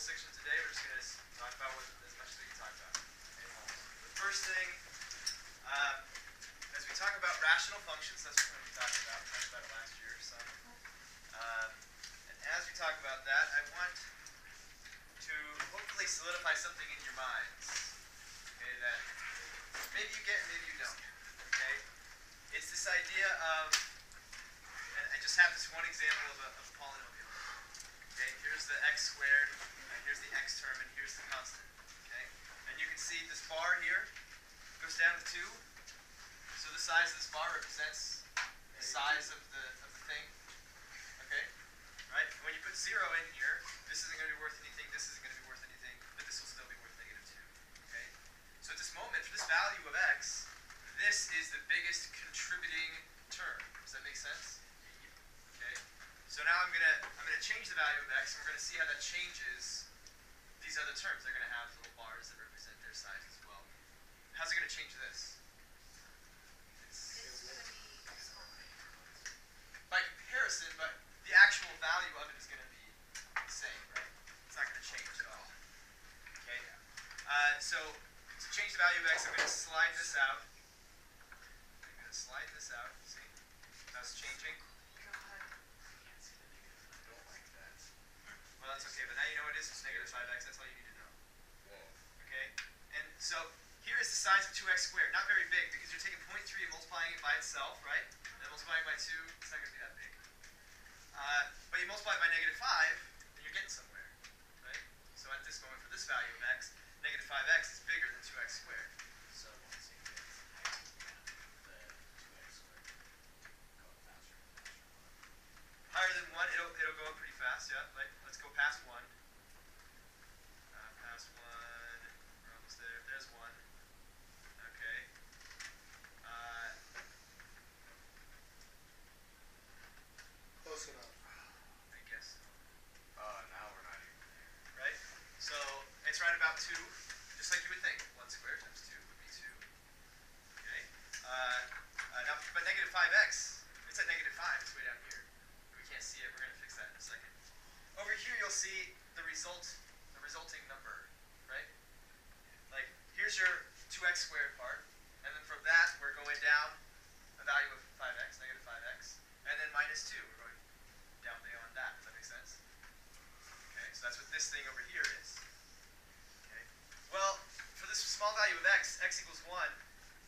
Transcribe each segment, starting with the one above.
section today, we're just going to talk about as much as we can talk about. Okay? The first thing, as we talk about rational functions, that's what we're going to be talking about. We talked about it last year. So, and as we talk about that, I want to hopefully solidify something in your minds. Okay, that maybe you get, maybe you don't. Okay, it's this idea of, and I just have this one example of a polynomial. Okay, here's the x squared, and here's the x term, and here's the constant. Okay, and you can see this bar here goes down to 2. So the size of this bar represents the size of the thing. Okay, right? When you put 0 in here, this isn't going to be worth anything. This isn't going to be worth anything, but this will still be worth -2. Okay, so at this moment, for this value of x, this is the biggest contributing term. Does that make sense? Okay. So now I'm gonna change the value of x, and we're gonna see how that changes these other terms. They're gonna have little bars that represent their size as well. How's it gonna change this? It's gonna be smaller. By comparison, but the actual value of it is gonna be the same, right? It's not gonna change at all. Okay. So to change the value of x, I'm gonna slide this out. I'm gonna slide this out. See? That's changing. Well, that's okay, but now you know what it is. It's -5x. That's all you need to know. Okay? And so here is the size of 2x squared. Not very big, because you're taking 0.3 and multiplying it by itself, right? And then multiplying by 2, it's not going to be that big. But you multiply it by -5, and you're getting somewhere, right? So at this moment, for this value of x, -5x is bigger than 2x squared. So once it gets higher, the 2x squared going faster and faster. Higher than 1, it'll go up pretty fast, yeah. Let's go past 1. Past 1. We're almost there. There's 1. Okay. Close enough. I guess so. Now we're not even there. Right? So it's right about 2, just like you would think. 1 squared times 2 would be 2. Okay. Now, but -5x, it's at -5. It's way down here. We can't see it. We're going to fix that in a second. Over here, you'll see the resulting number, right? Like, here's your 2x squared part, and then from that, we're going down a value of 5x, -5x, and then -2. We're going down beyond that. Does that make sense? Okay, so that's what this thing over here is. Okay. Well, for this small value of x equals 1,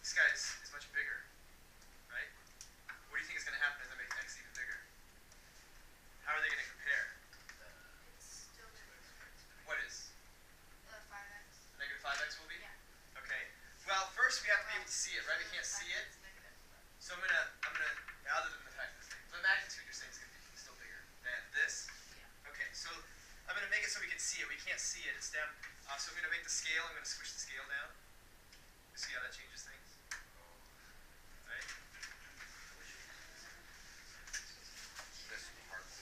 this guy is much bigger, right? What do you think is going to happen as I make x even bigger? How are they going to compare? It's still What is? 5x. -5x will be? Yeah. Okay. Well, first we have to be able to see it, right? We can't see it. So I'm gonna other than the fact that the magnitude you're saying is gonna be still bigger than this. Yeah. Okay, so I'm gonna make it so we can see it. We can't see it. It's down. So I'm gonna make the scale. I'm gonna squish the scale down. You see how that changes things? Right?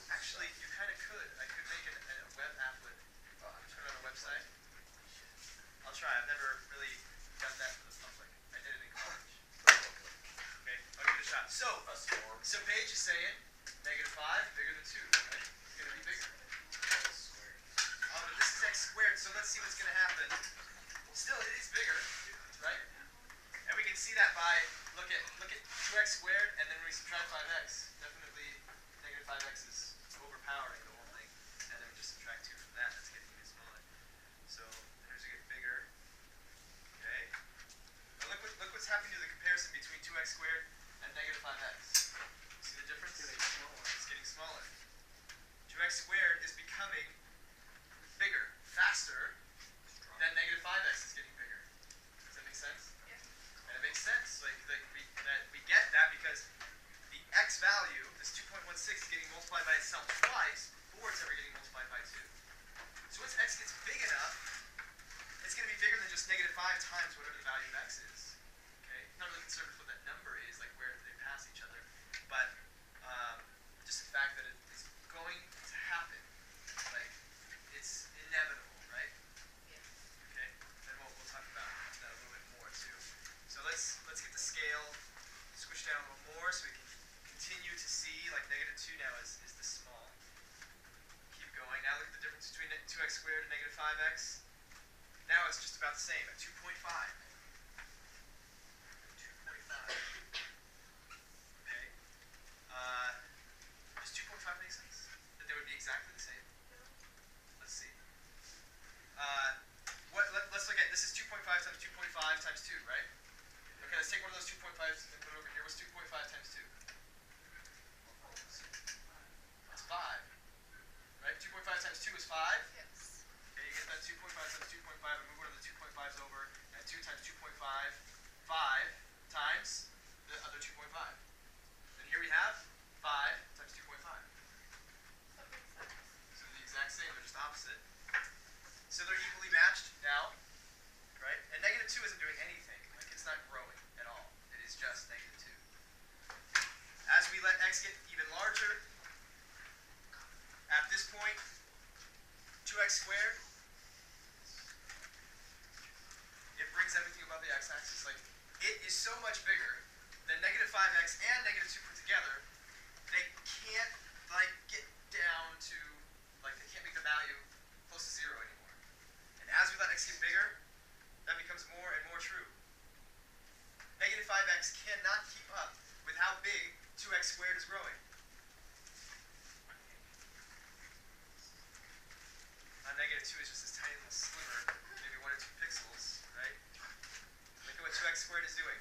Actually, you kind of could. I could make a web applet. Turn on a website. I'll try. I've never really done that for the public. I did it in college. Okay, I'll give it a shot. So Paige is saying -5 bigger than 2, right? It's going to be bigger. Oh, but this is x squared, so let's see what's going to happen. Still, it is bigger, right? And we can see that by look at 2x squared, and then when we subtract 5x, definitely -5x is overpowering the whole thing. And then we just subtract 2 from that. That's getting even smaller. So here's a get bigger. Okay. Now look what's happening to the comparison between 2x squared and -5x. See the difference? It's getting smaller. 2x squared is becoming bigger, faster than -5x is getting bigger. Does that make sense? Yeah. And it makes sense. We get that because the x value, this 2.16, is getting multiplied by itself twice before it's ever getting multiplied by 2. So once x gets big enough, it's going to be bigger than just -5 times whatever the value of x is. Okay? I'm not really concerned with what that number is, like where they pass each other, but just the fact that it's going to happen. Like, it's inevitable, right? Yeah. Okay? And we'll talk about that a little bit more too. So let's get the scale squished down a little more so we can continue to see, like -2 now is this small. Keep going. Now look at the difference difference between 2x squared and negative 5x? Now it's just about the same at 2.5. 2.5. Okay. Does 2.5 make sense? That they would be exactly the same? Let's see. Let's look at, this is 2.5 times 2.5 times 2, right? Okay, let's take one of those 2.5s and put it over here. What's 2.5 times 2? That's 5. Right? 2.5 times 2 is 5. Yes. Okay, you get that 2.5 times 2.5 and move one of the 2.5s over. And 2 times 2.5, 5 times the other 2.5. And here we have 5 times 2.5. That makes sense. So they're the exact same, they're just opposite. So they're equally matched now, right? And negative 2 isn't doing anything. Like, it's not growing at all. It is just negative 2. As we let x get even larger, at this point, 2x squared, it brings everything above the x-axis. Like, it is so much bigger than negative 5x and negative 2 put together, they can't, like, get down to, like, they can't make the value close to 0 anymore. And as we let x get bigger, that becomes more and more true. Negative 5x cannot keep up with how big 2x squared is growing. Negative 2 is just this tiny little sliver, maybe 1 or 2 pixels, right? Look at what 2x squared is doing.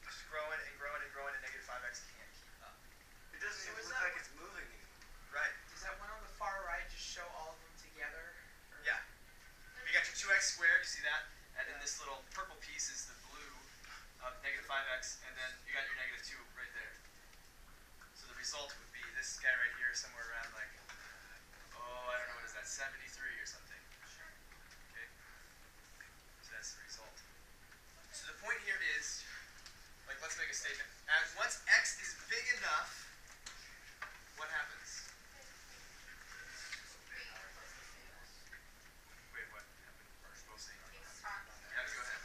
It's just growing and growing and growing, and negative 5x can't keep up. It doesn't So even is look that like it's moving anymore. Right. Does that one on the far right just show all of them together? Or? Yeah. You got your 2x squared, you see that? And then Yeah. this little purple piece is the blue of negative 5x, and then you got your negative 2 right there. So the result would be this guy right here, somewhere around like, oh, I don't know, what is that, 73 or something. Sure. Okay? So that's the result. So the point here is, like, let's make a statement. Once x is big enough, what happens? Wait, what happened? We're supposed to say. He's talking. Yeah, go ahead.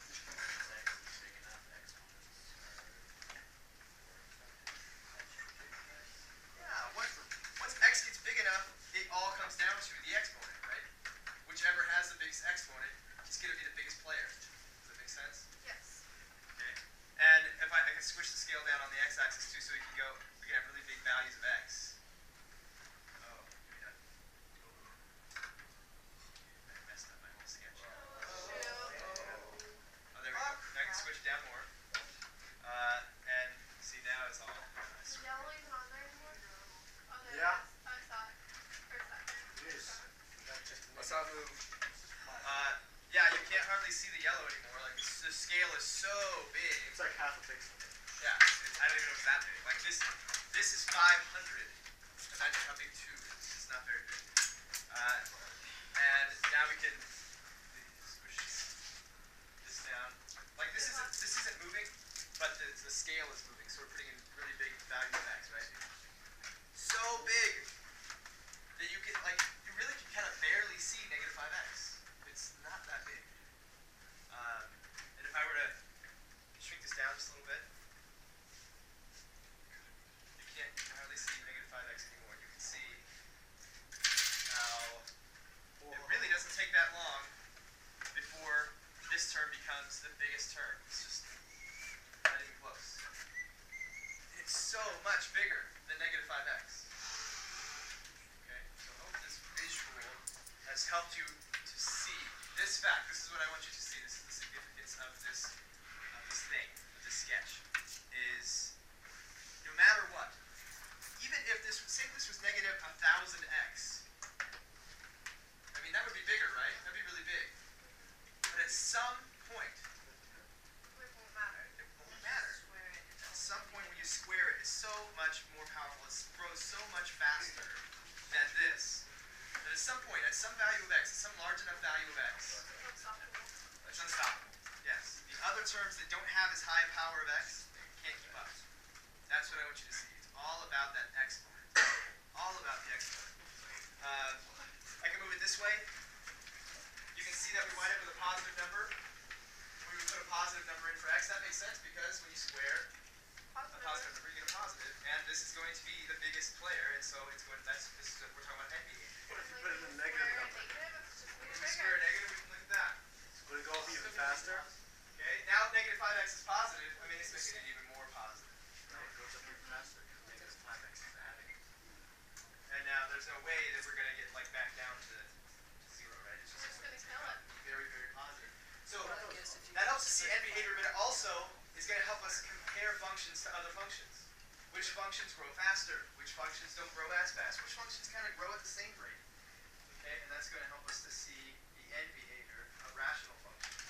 Yeah, once x gets big enough, it all comes down to the exponent, right? Whichever has the biggest exponent is going to be the biggest player. Does that make sense? Yes. Okay. And if I can switch the scale down on the x-axis too, so we can have really big values of x. Oh, maybe not. I messed up my whole sketch. Oh, there we go. Now I can switch it down more. And see, now it's all. Is the yellow even on there anymore? Oh, there Yeah. it is. I saw it for a second. It is. That's just What's that move? Yeah, you can't hardly see the yellow anymore. Like, the scale is so big. It's like half a pixel. Yeah, I don't even know if it's that big. Like, this is 500. Imagine how big 2 is. It's not very big. And now we can squish this down. Like, this isn't moving, but the scale is moving. So we're putting in really big values of x, right? So big that you can, like, you really can kind of barely see negative 5x. It's not that big. And if I were to shrink this down just a little bit, you can hardly see negative 5x anymore. You can see how it really doesn't take that long before this term becomes the biggest term. It's just not even close. It's so much bigger than negative 5x. Okay, so I hope this visual has helped you to see this fact. This is what I want you to see. This is the significance of this thing, of this sketch. Is no matter what, even if this, say this was negative 1000x. I mean, that would be bigger, right? That'd be really big. But at some point, It won't matter. it won't matter. At some point when you square it, it's so much more powerful. It grows so much faster than this. That at some point, at some value of x, at some large enough value of x, Unstoppable. it's unstoppable. Yes. The other terms that don't have as high a power of x can't keep up. That's what I want you to see. It's all about that exponent. All about the exponent. I can move it this way. You can see that we wind up with a positive number. When we put a positive number in for x, that makes sense because when you square a positive number, you get a positive. And this is going to be the biggest player, and so it's going. This is we're talking about end behavior. What if you Like put when in a you negative square a number? negative, it's just When way we square a bigger. negative, we can look at that. Would it go up even faster? Okay, now negative 5x is positive. I mean, it's making it even more positive. No, it goes up even faster because negative 5x is adding. And now there's no way that we're going to get like back down to 0, right? It's We're just gonna kill it. very, very positive. So Well, I guess if you that helps just us see end behavior, but it also is going to help us compare functions to other functions. Which functions grow faster? Which functions don't grow as fast? Which functions kind of grow at the same rate? Okay, and that's going to help us to see the end behavior of rational functions.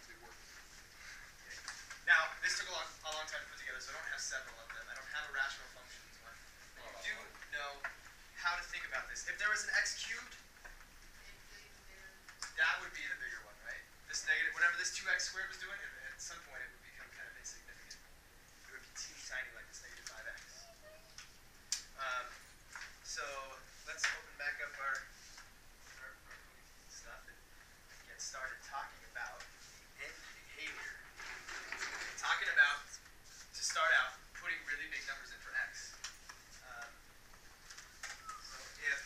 Okay. Now, this took a long time to put together, so I don't have several of them. I don't have a rational functions one. But you do know how to think about this. If there was an x cubed, that would be the bigger one, right? This negative, whatever this 2x squared was doing, at some point it would become kind of insignificant. It would be teeny tiny like this negative 5x. So let's open back up our stuff and get started talking about the end behavior. Talking about, to start out, putting really big numbers in for x. So if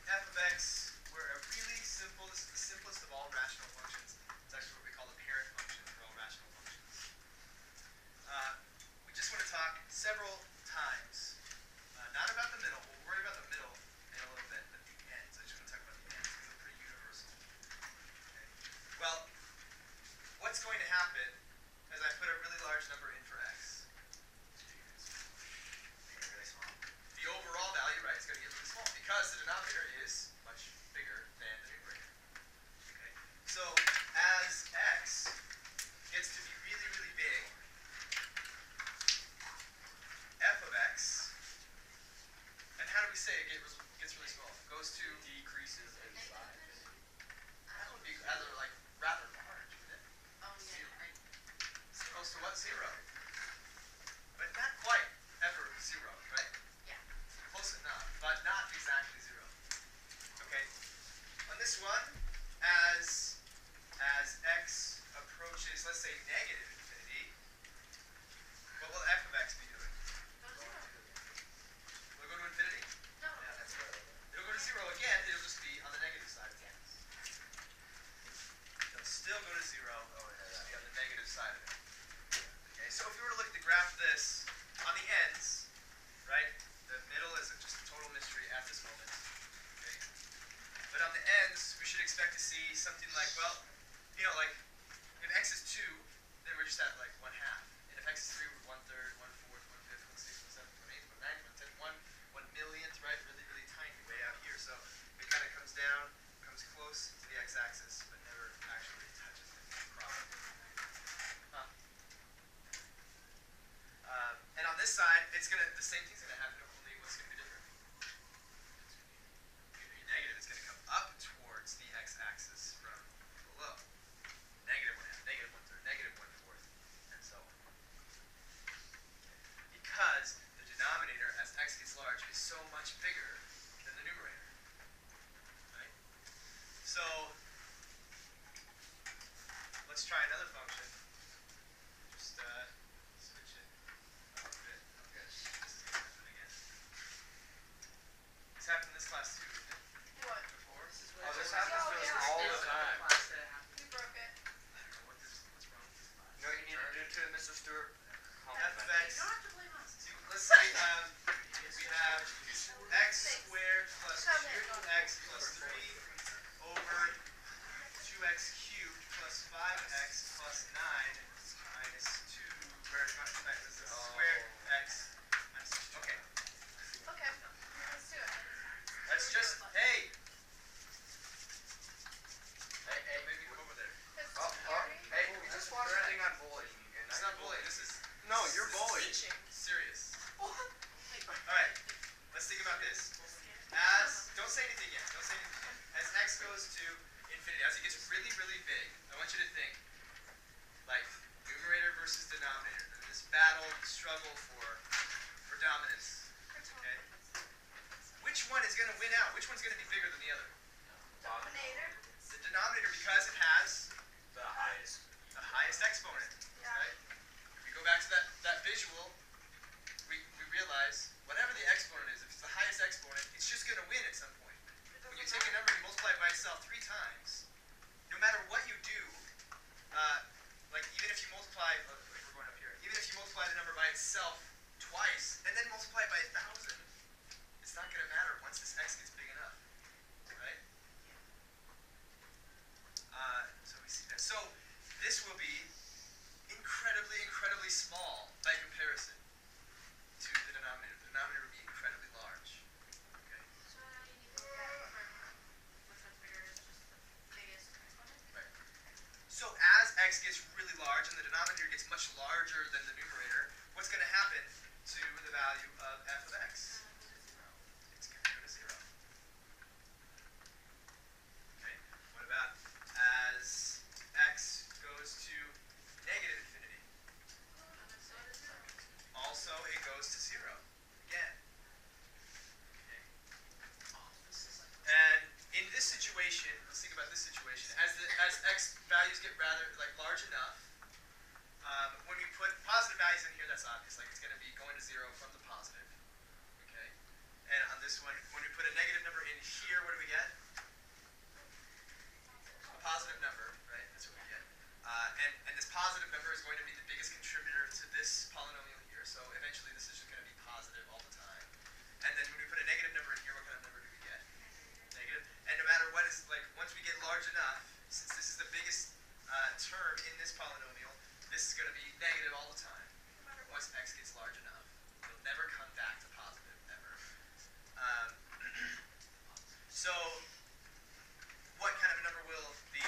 f of x were a really simple, this is the simplest of all rational functions. It's actually what we call a parent function for all rational functions. We just want to talk several times, not about the middle. We'll worry about the middle in a little bit, but the ends. I just want to talk about the ends because they're pretty universal. Okay. Well, what's going to happen as I put a really large number in for x? Really small. The overall value, right, is going to get really small because the denominator is much bigger than the numerator. Okay. So as x gets to be really, really big, f of x, and how do we say it gets really small? It goes to, Decreases in size. that would be rather large, wouldn't it? It goes to what? 0. But not quite ever 0, right? Yeah. Close enough, but not exactly 0. Okay. On this one, as x approaches, let's say, negative infinity, what will f of x be doing? Will it go to infinity? No. Yeah, that's right. It'll go to 0 again. It'll just be on the negative side of things. It'll still go to 0. Just be on the negative side of it. Okay, so if we were to look at the graph of this, on the ends, right, the middle is just a total mystery at this moment. Okay? But on the ends, we should expect to see something like, well, like if x is 2, then we're just at like 1/2. And if x is 3, we're 1/3, 1/4, 1/5, 1/6, 1/7, 1/8, 1/9, 1/10, 1/1,000,000th, right? Really, really tiny, way out here. So it kind of comes down, comes close to the x-axis, but never actually touches it. Huh? And on this side, the same thing's gonna happen, only what's gonna be different? It's gonna be negative. It's gonna come up towards the x-axis from below. Negative 1/2, negative 1/3, negative 1/4, and so on. Because the denominator, as x gets large, is so much bigger than the numerator. Right? So let's try another function. Just switch it up a bit. Okay, this is gonna happen again. This happened in this class too, didn't it? What? Before? Oh, this happens to us yeah. all the time. We broke it. I don't know what's wrong with this class. You know what you need to do to Mr. Stewart? f of Compliment. x. You don't have to blame us. Let's say we have x squared plus 2x plus 3 over 2x cubed plus 5x plus 9 minus 2, where this is squared x minus 2. Okay. Okay. Let's do it. Let's just, hey, Hey, maybe come over there. hey, we just watched a thing on bullying. And It's not bullying, this is No, you're bullying. serious. What? Alright, let's think about this. Don't say anything yet, don't say anything yet. As x goes to infinity, as it gets really, really big, I want you to think, like, numerator versus denominator. This battle, struggle for dominance. Okay? Which one is going to win out? Which one's going to be bigger than the other? Dominator. The denominator, because it has The highest. the highest exponent. Yeah. Right? If we go back to that visual, multiply the number by itself twice, and then multiply it by 1,000, it's not going to matter once this x gets big enough, right? So we see that. So this will be incredibly, incredibly small by comparison to the denominator. The denominator will be incredibly large. Okay. So you need to look at it from which one's bigger is just the biggest exponent? Right. So as x gets really large and the denominator gets much larger than the numerator, what's going to happen to the value of f of x? It's going to go to 0. Okay. What about as x goes to negative infinity? Also, it goes to 0 again. Okay. And in this situation, let's think about this situation. As x values get rather large enough, when we put positive values in here, that's obvious. Like it's going to be going to 0 from the positive. Okay. And on this one, when we put a negative number in here, what do we get? A positive number, right? That's what we get. And this positive number is going to be the biggest contributor to this polynomial here. So eventually this is just going to be positive all the time. And then when we put a negative number in here, what kind of number do we get? Negative. And no matter what is, once we get large enough, since this is the biggest term in this polynomial, this is going to be negative all the time. Once x gets large enough. It'll never come back to positive, ever. So what kind of a number will the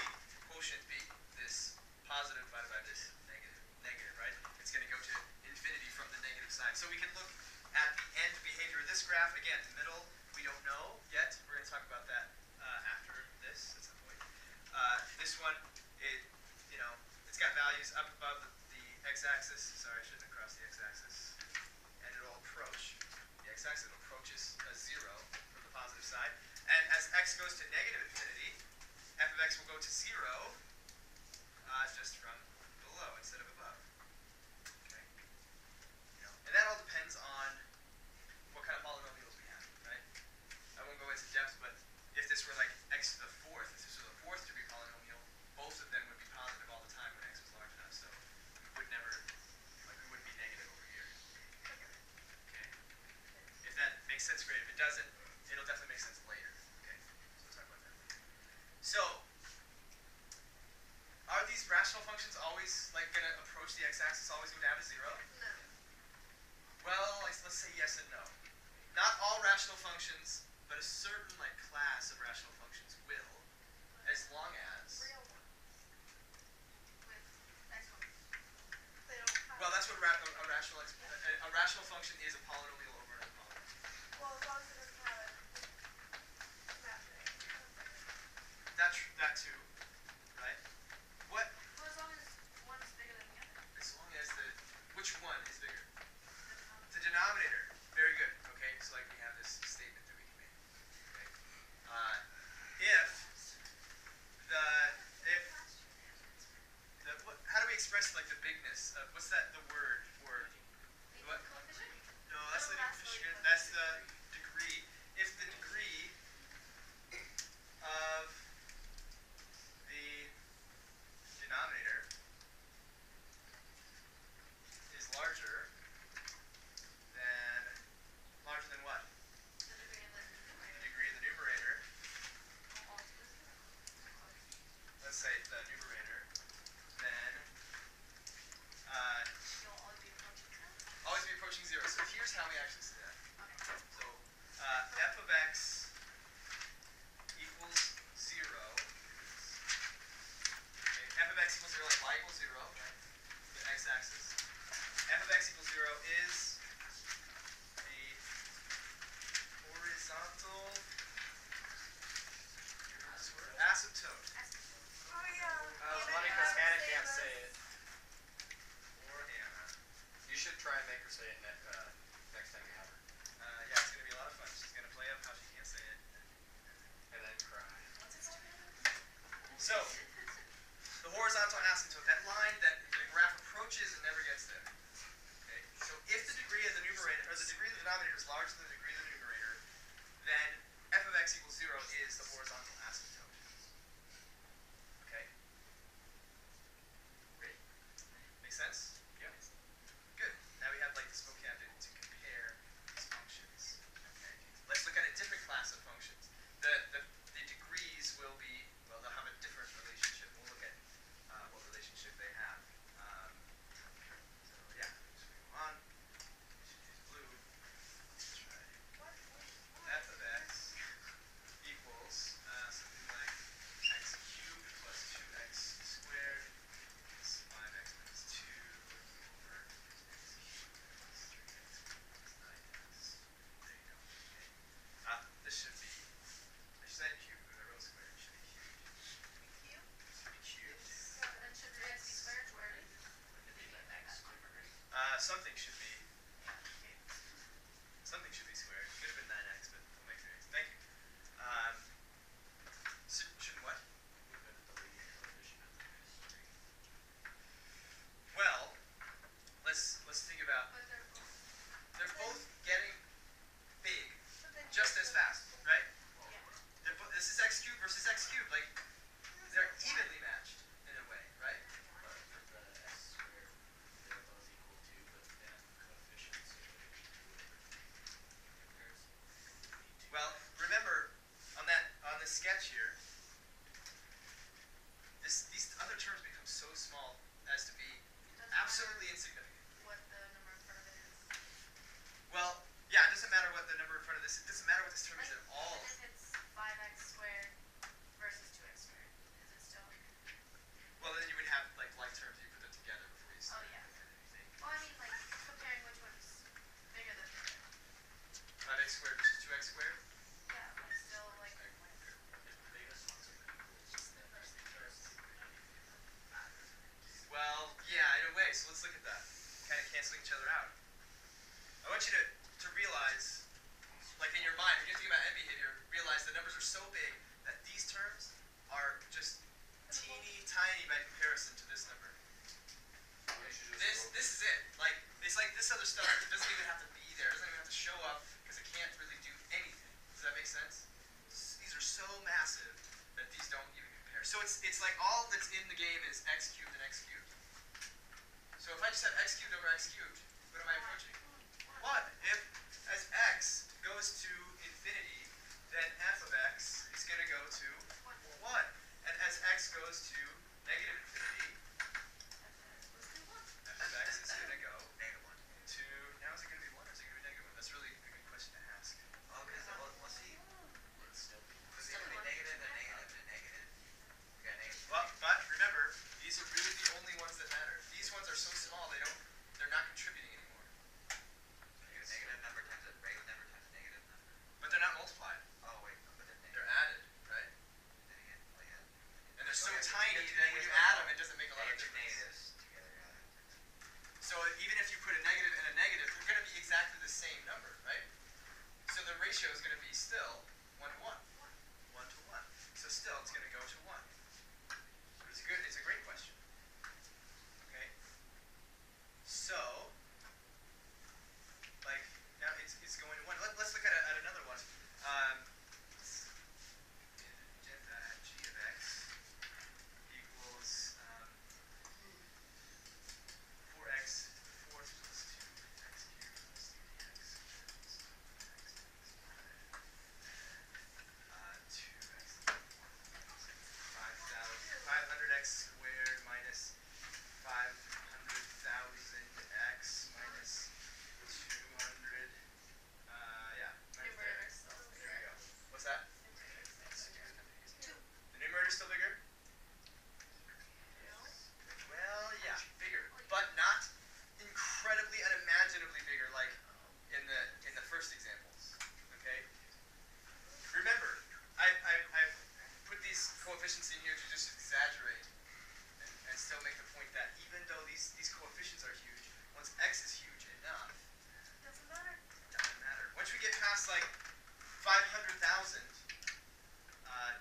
quotient be? This positive divided by this negative, right? It's going to go to infinity from the negative side. So we can look at the end behavior of this graph. Again, the middle, we don't know yet. We're going to talk about that after this at some point. This one, it's got values up above the x-axis. Sorry, I shouldn't have crossed the x-axis. And it'll approach the x-axis. It approaches a 0 from the positive side. And as x goes to negative infinity, f of x will go to 0 just from below instead of above. Okay. And that all depends on what kind of polynomials we have, right? I won't go into depth, but if this were like x to the fourth, if this was a fourth degree polynomial, both of them would be positive all the time when x was large enough. So we would never, we wouldn't be negative over here. Okay. If that makes sense, great. If it doesn't, it'll definitely make sense later. Okay. So we'll talk about that later. So are these rational functions always going to approach the x-axis, always go down to 0? No. Well, let's say yes and no. Not all rational functions, but a certain class of rational functions will, as long as. Real ones. With exponents. They don't have. Well, that's what a rational function is, a polynomial over another polynomial. Well, as long as it doesn't have mapping. That too, right? What? Well, as long as one is bigger than the other. As long as which one is bigger? The denominator. Very good. Okay, so we have this statement that we can make. Okay. How do we express the bigness of what's the word for what? Coefficient? No, that's the coefficient. That's the degree. If the degree of the denominator is larger than what? The degree of the numerator. The degree of the numerator. Let's say the numerator. Then You'll always be approaching 0. always be approaching 0. So here's how we actually say that. Okay. So f of x equals 0. Okay, f of x equals 0, y equals 0, right? The x-axis. F of x equals 0 is the horizontal asymptote. Oh, yeah. It's funny because Hannah can't say it. Or Hannah. You should try and make her say it next time you have her. Yeah, it's going to be a lot of fun. She's going to play up how she can't say it. And then cry. So, the horizontal asymptote, that line that the graph approaches and never gets there. Okay? So if the degree of the numerator, or the degree of the denominator is larger than the degree of the numerator, then f of x equals 0 is the horizontal asymptote. Okay? Great. Make sense? Yeah. Good. something should be squared. Could have been 9x, but we'll make 3x. Thank you. Shouldn't what? Would have been the leading coefficient of the history. Well, let's think about. But They're both getting big then just as fast, right? Yeah. This is x cubed versus x cubed. Like they're evenly matched in a way, right? But for the s squared, they're both equal to, but then coefficients, it wouldn't be 2 over 3 in comparison. It would be 2. Well, remember on the sketch here, these other terms become so small as to be Doesn't absolutely matter insignificant. what the number in front of it is. Well, yeah, it doesn't matter what the number in front of this. It doesn't matter what this term is at all. Even if it's 5x squared versus 2x squared, is it still? Well, then you would have like terms. You put them together before you start Yeah. anything. Well, I mean, like comparing which one's bigger than the other. 5x squared versus 2x squared. Yeah, but still like. If the biggest ones are equal, then just the first two would be fatter. Well, yeah, in a way. So let's look at that. Kind of canceling each other out. I want you to realize, like in your mind, when you think about end behavior, realize the numbers are so big that these terms are just teeny tiny by comparison to this number. This is it. Like it's like this other stuff. It doesn't even have to be there. It doesn't even have to show up because it can't really do anything. Does that make sense? These are so massive that these don't even compare. So it's like all that's in the game is x cubed and x cubed. So if I just have x cubed over x cubed, what am I approaching? 1. If as x goes to infinity, then f of x is going to go to 1. And as x goes to negative infinity, f of x is going to go to, now is it going to be 1 or is it going to be negative 1? That's really a good question to ask. It'd still be Well, but remember, these are really the only ones that matter. These ones are so small they're not contributing anymore. But they're not multiplied. They're added, right? And they're so tiny that when you add them, it doesn't make a lot of difference. So even if you put a negative and a negative, they're going to be exactly the same number, right? So the ratio is going to be still 1 to 1. 1 to 1. So still, it's going to go to 1. It's a great question. Okay? So, like, now it's going to 1. Let's look at another one. G of x equals 4x to the 4th plus 2x cubed plus 3x plus 2x to the 4th. 500x squared minus 500,000x minus 200. Yeah. Numerator's still There we bigger. go. What's that? Two. The numerator's still bigger? No. Well, yeah, bigger, but not incredibly unimaginably bigger like in the first examples. Okay. Remember, I've put these coefficients in here to just exaggerate and still make the point that even though these coefficients are huge, once x is huge enough, Doesn't matter. it doesn't matter. Once we get past like 500,000,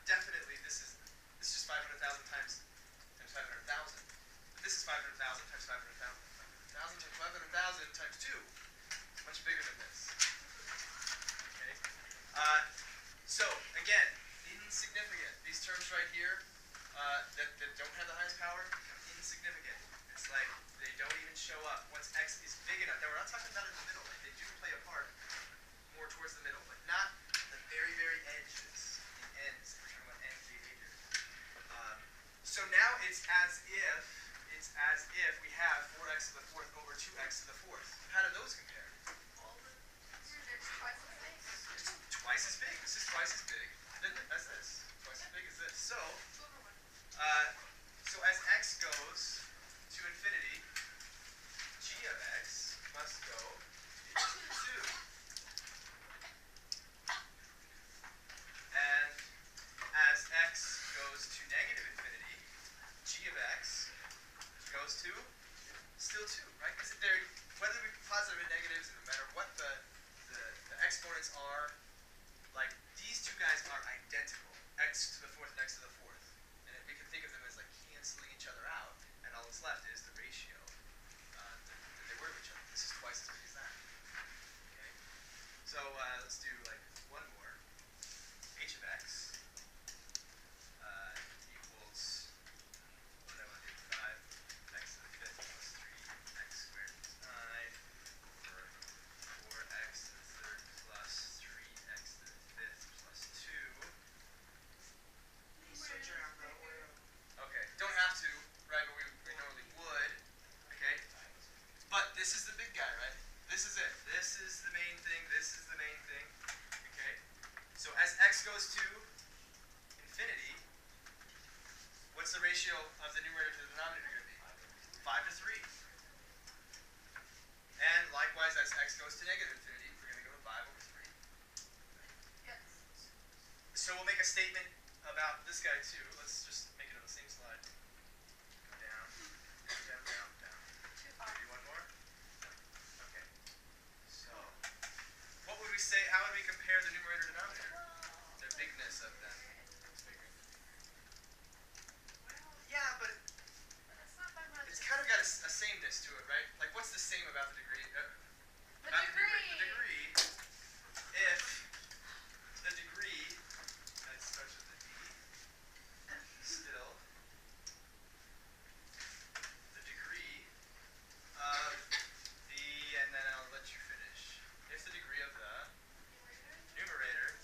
definitely this is just 500,000 times 500,000. But this is 500,000 times 500,000. 500,000 times 500,000 times 2. Much bigger than this. Okay. So again, insignificant. These terms right here that don't have the highest power, insignificant. It's like they don't even show up once x is big enough. Now we're not talking about in the middle. Like they do play a part more towards the middle, but not the very, very edges, the ends. We're talking about end behavior. So now it's as if we have 4x to the 4th over 2x to the 4th. How do those compare? They're twice as big. It's twice as big. This is twice as big as this. Twice as big as this. So, Two over one. so as x goes to infinity, g of x must go to 2. And as x goes to negative infinity, g of x guy, right? This is it. This is the main thing. This is the main thing. Okay? So as x goes to infinity, what's the ratio of the numerator to the denominator going to be? 5 to 3. And likewise, as x goes to negative infinity, we're going to go to 5 over 3. Yes. So we'll make a statement about this guy too. Let's just make it on the same slide. Down, down, down, down. Too far. Do one more? Okay. So, what would we say? How would we compare the numerator and denominator? The bigness of them. Yeah, but But it's not by much. it's kind of got a sameness to it, right? Like, what's the same about the degree? The About degree. The degree. If the degree that starts with the D, still, the degree of the, and then I'll let you finish. If the degree of the numerator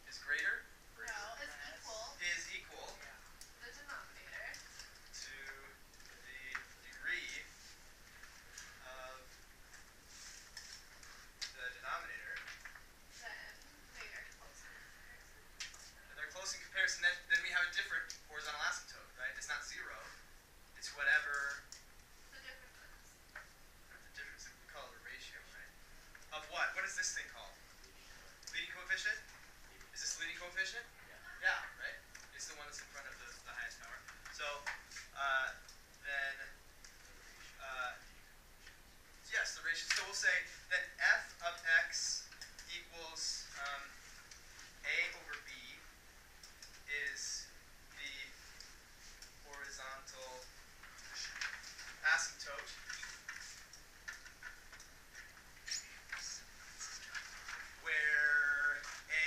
is greater, No, it's equal. is equal The denominator. to the degree of the denominator, Then they are close in comparison. and they're close in comparison, then we have a different horizontal asymptote, right? It's not 0. It's whatever The difference is. the difference, we call it a ratio, right? Of what? What is this thing called? Leading coefficient? Is this leading coefficient? Yeah, right? It's the one that's in front of the highest power. So, then, yes, the ratio. So we'll say that f of x equals a over b is the horizontal asymptote where a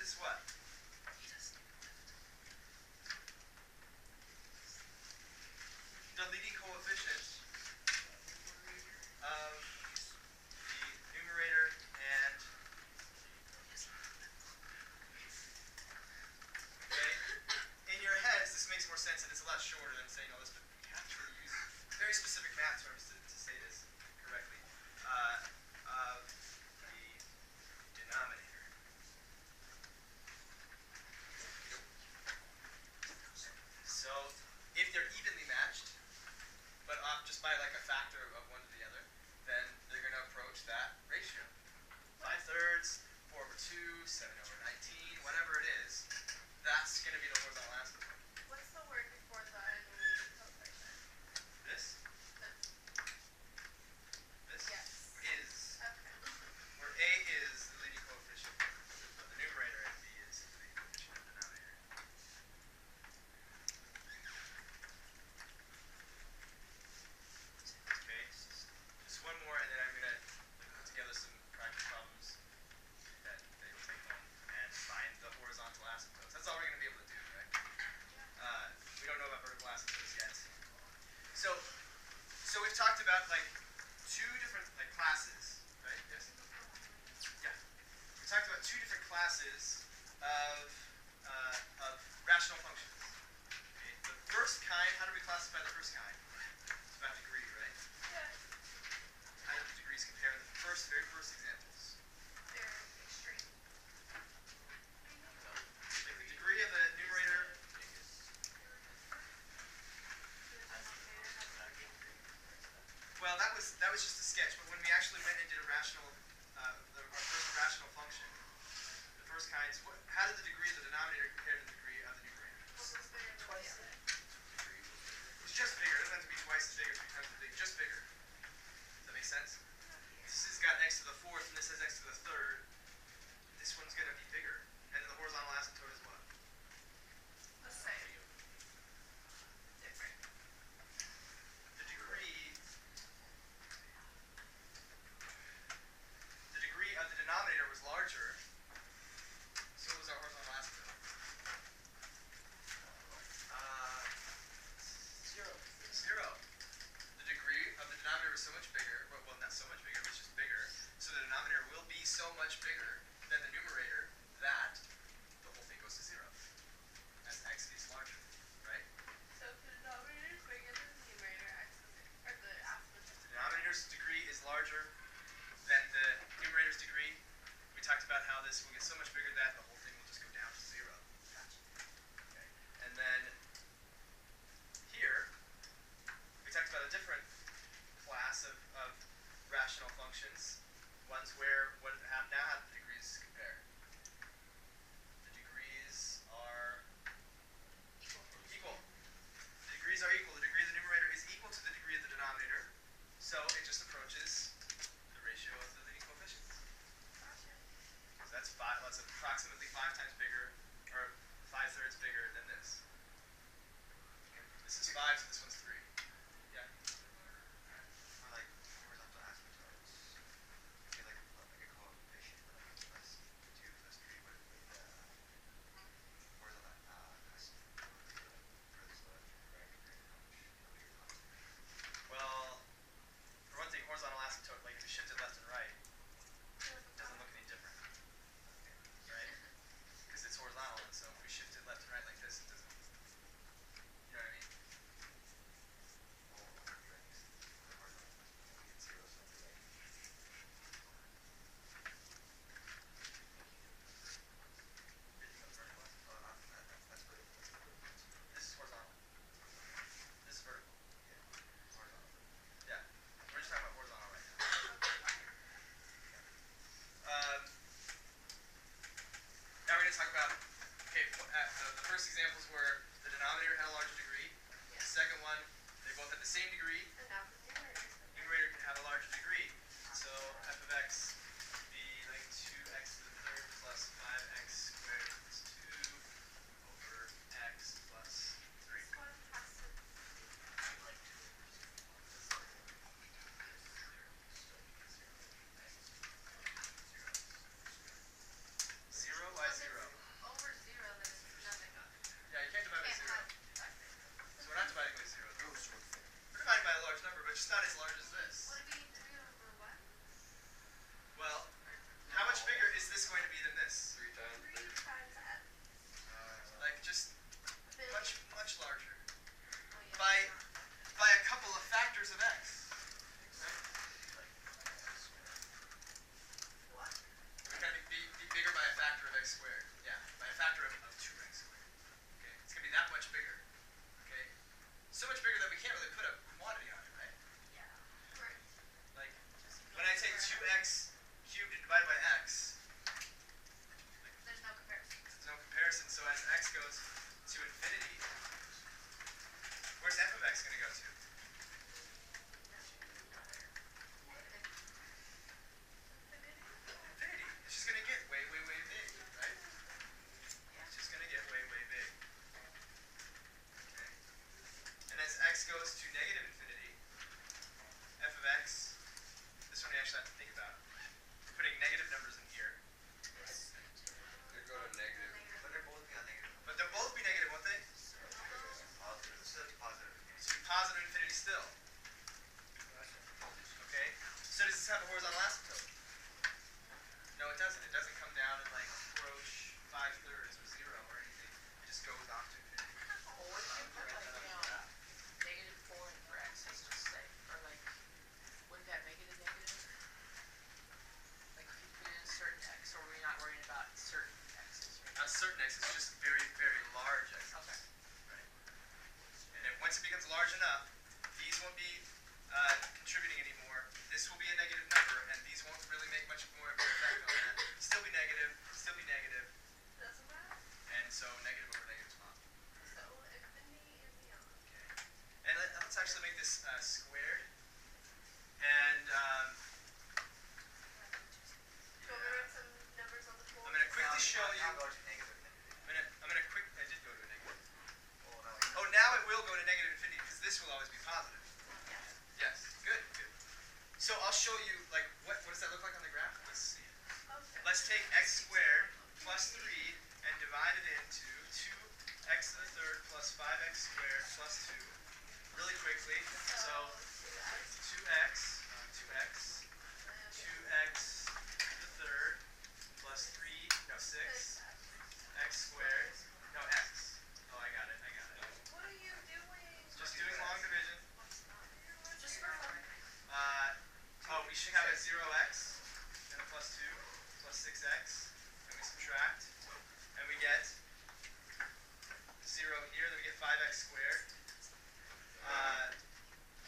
is what? The leading coefficient of the numerator and okay. In your heads, this makes more sense and it's a lot shorter than saying all this, but you have to use very specific math terms to say this correctly. Of the denominator. So if they're evenly matched, but off just by like a factor of one to the other, then they're going to approach that ratio. 5/3, 4 over 2, 7 over 19, whatever it is, that's going to be the horizontal asymptote. What's the word before the leading coefficient? This? This? Yes. Is. Okay. Where a is the leading coefficient of the numerator and b is the leading coefficient of the denominator. same degree, And now for the numerator. numerator can have a larger degree. So f of x be like 2x to the third plus 5x squared plus 2 over x plus 3. This one has to be like 2 over 0 because there will still be 0 x. 0 x squared. 0, Well, why if 0? it's over 0, then it's nothing. Yeah, you can't divide by Can't 0. have nothing. So we're not dividing by 0. We're dividing by a large number, but just not as large as this. Would it be 3 over 1? Well, Or how much bigger is this going to be than this? 3 times 3 bigger. times n? Like just A billion. much larger. Oh, yeah. By a couple of factors of x. Right? Like 5x squared. What? We're going to be bigger by a factor of x squared. Yeah, by a factor of 2x squared. Okay, it's going to be that much bigger. Okay, so much bigger that we can't really put a quantity on it, right? Yeah. Right. Like when I take 2x cubed and divide by x, There's no comparison. there's no comparison. So as x goes to infinity, where's f of x going to go to? Negative. Infinity? Infinity. It's just going to get way big, right? Yeah. It's just going to get way big. Okay. And as x goes to negative infinity, f of x, this one we actually have to think about. We're putting negative numbers in here. They go to negative. Negative. But they're both be on negative. But they'll both be negative, won't they? Positive. So it's positive. So it'll be positive infinity still. Okay? So does this have a horizontal asymptote? No, it doesn't. It doesn't come down and like approach 5/3 or 0 or anything. It just goes off to infinity. Well, what if you put like, negative 4 in for x, let's just say, or like, wouldn't that make it a negative? Like if you put in a certain x, or are we not worrying about certain x's? Not certain x's, just very large x's. Okay. Right. And then once it becomes large enough, these won't be contributing anymore. This will be a negative number, and these won't really make much more of an effect on that. Still be negative, Doesn't matter. and so negative over negative is positive. So infinity and beyond. Okay. And let's actually make this squared. And Do you want me to write some numbers on the floor? I'm going to quickly show you. Now go to negative infinity. I'm gonna quick. I did go to a negative. Oh, now we Oh, now it will go to negative infinity because this will always be positive. Yeah. Yes. Good. So I'll show you like what does that look like on the graph? Let's see it. Okay. Let's take x squared plus 3 and divide it into 2x to the third plus 5x squared plus 2. Really quickly. So 2x to the third plus 3, no 6, x squared, no x. Oh, I got it. What are you doing? Just doing long division. Just for fun. We should have a 0x, then a plus 2, plus 6x, and we subtract, and we get 0 here, then we get 5x squared,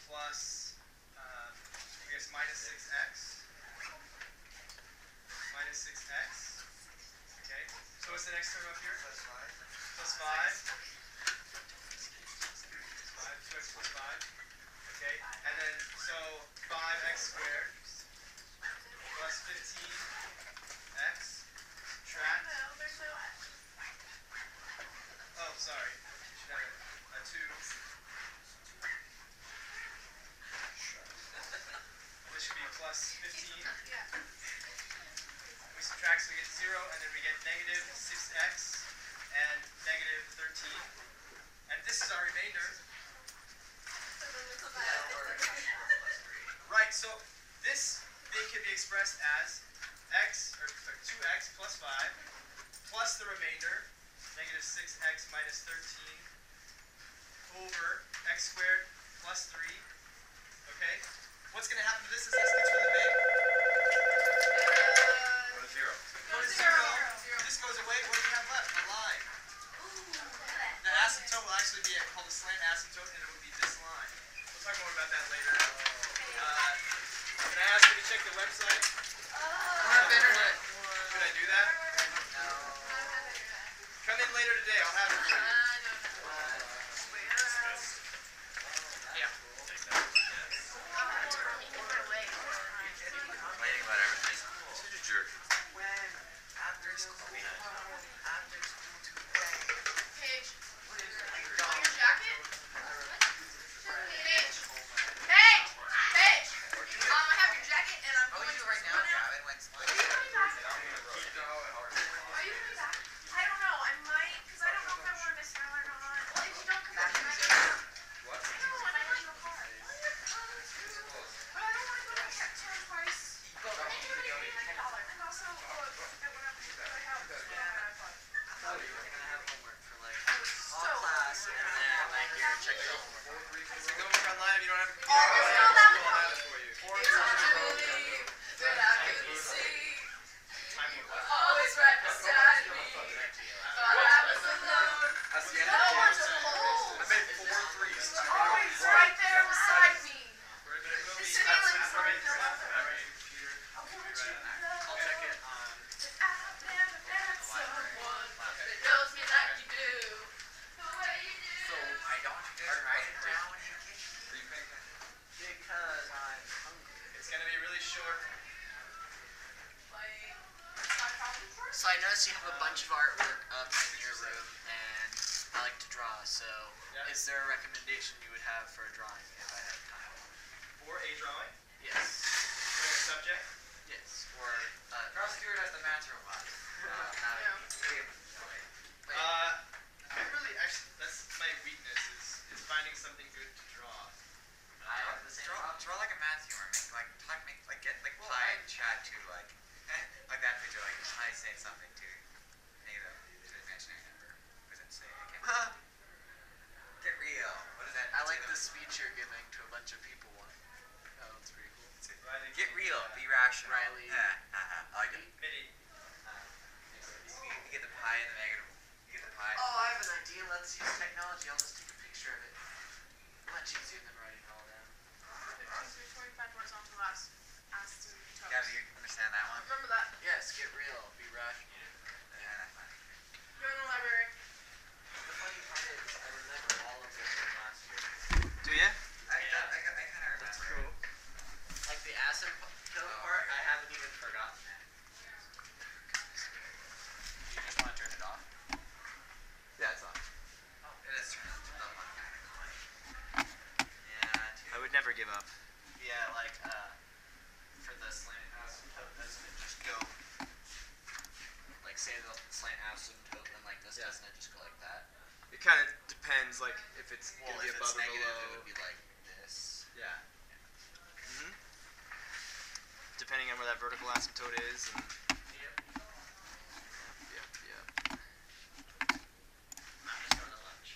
plus, I guess minus 6x, okay, so what's the next term up here? plus 5. Plus 5, 2x plus 5, okay, and then, so 5x squared plus 15x, subtract, No, there's no x. oh, sorry, we should have a 2, this should be plus 15, Yeah. we subtract so we get 0, and then we get negative 6x and negative 13, and this is our remainder. So then it's Now about we're plus 3. Right, so this thing can be expressed as x, or 2x plus 5, plus the remainder, negative 6x minus 13, over x squared plus 3, okay? What's going to happen to this as this gets really big? Go to 0. Go to 0. This goes away, what do we have left? A line. The asymptote will actually be called a slant asymptote, and it will be this line. We'll talk more about that later. Can I ask you to check the website? I have internet. Should I do that? Come in later today, I'll have it for you. Yeah. check it out one more time. So go over online if you don't have a Oh, it's not that I'll one. have it for you. It's hard to believe that I couldn't see. Always right beside me. Thought I was alone. That's the end No of the one game. to hold. I made 4 threes. Always right there beside me. This feeling's hard to I love. computer. I want you to know I'll check it on. that I've never met someone that knows me like you do. The way you do. Why don't you just write it down when you get Because I'm hungry. It's gonna be really short. Like, it's my problem for So I noticed you have a bunch of artwork up in your room, and I like to draw. So, Yeah. is there a recommendation you would have for a drawing if I had time? For a drawing. Yes. For a subject. Yes. Or Carl Stewart has the math robot. Not Yeah. wait. I really actually that's my weakness is finding something good to draw. I have the same problem. Draw like a math humor. Get like pie and chat to like like that picture, like pie saying something to negative to the imaginary number. What does it say? I can't. Get real. What is that? I like the speech you're giving to a bunch of people. That one's pretty cool. Get real. Be rational. Riley. I like it. Midi. You get the pie and the negative. You get the pie. Oh, I have an idea. Let's use technology. I'll just take a picture of it. Much easier than writing it all down. 45 horizontal asymptotes. Yeah, do you understand that one? Remember that. Yes, get real. Be rational. Yeah, that's funny. Go in the library. The funny part is, I remember all of this from last year. Do you? I kind of remember. That's cool. Like the asymptote part, I haven't even forgotten that. Do you just want to turn it off? Yeah, it's on. Oh, it is turned up to the one kind of Yeah, I would never give up. Yeah, like, for the slant asymptote, doesn't it just go, like, say the slant asymptote, and like this, Yeah. doesn't it just go like that? It kind of depends, like if it's Well, gonna be if above it's or negative, below. it would be like this. Yeah. Depending on where that vertical asymptote is. And Yep. yep. I'm just going to lunch.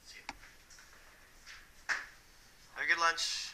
See you. Have a good lunch.